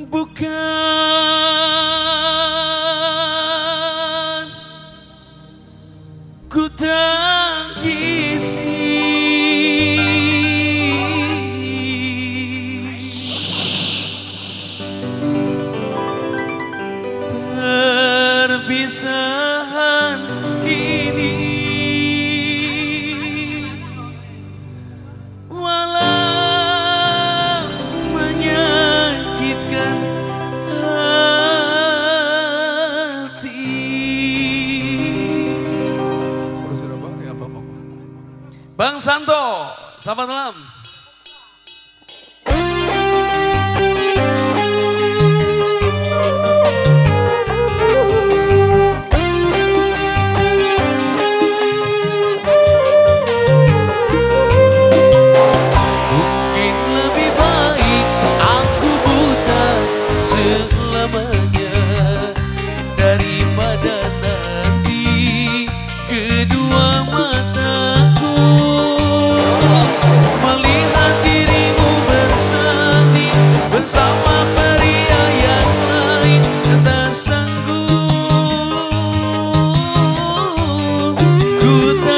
Bukan ku tangisi perpisahan ini, walau menyakitkan hati. Bang Santo, selamat malam.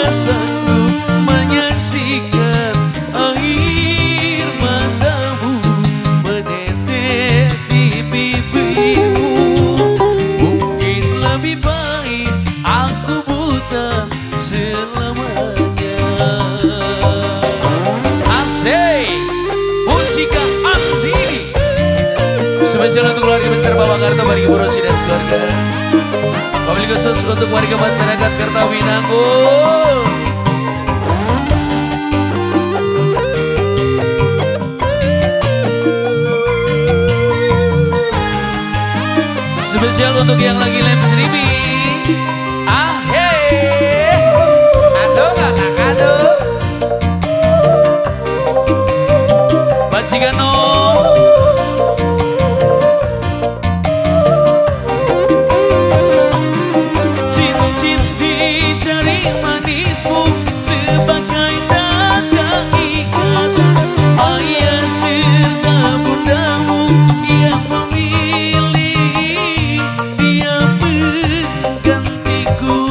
Sanggup menyaksikan air matamu menetes di pipimu. Mungkin lebih baik aku buta selamanya. Asik, musika Andini spesial untuk keluarga besar Bapak Karto, bagi Borosi dan keluarga. Mobil khusus untuk warga masyarakat Kertawinanggung. Spesial untuk yang lagi live streaming. Aduh kakak aduh. Bajigano. Sebagai tanda ikatan ayah serta bundamu yang memilih dia penggantiku.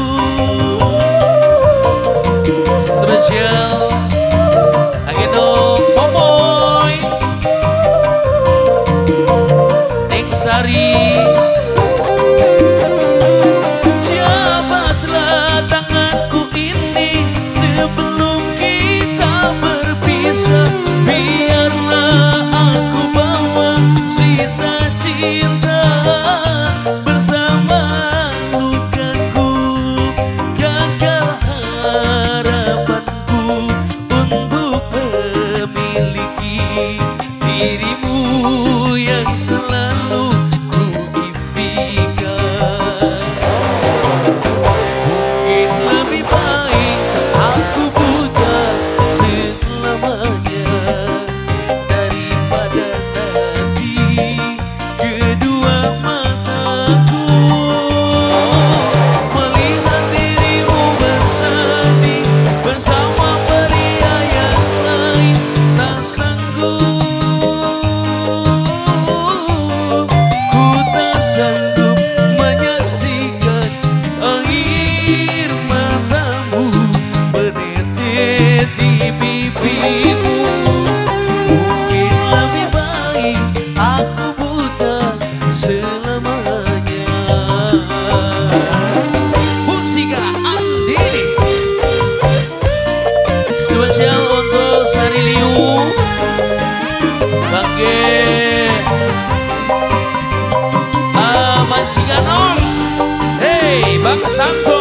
Spesial Ageno Pomoy Neng Sari. Sebelum kita berpisah, biarlah aku bawa sisa cinta bersama lukaku, gagal harapanku untuk memiliki dirimu yang selalu ku impikan. Mungkin lebih baik aku buta selamanya daripada nanti kedua mataku melihat dirimu bersanding bersama pria yang lain. Tak sanggup, ku tak sanggup menyaksikan air matamu menetes di pipimu. Mungkin lebih baik aku buta selamanya. Musika Andini spesial untuk Sari Liu Bangge Mancingano. Hey Bang Santo.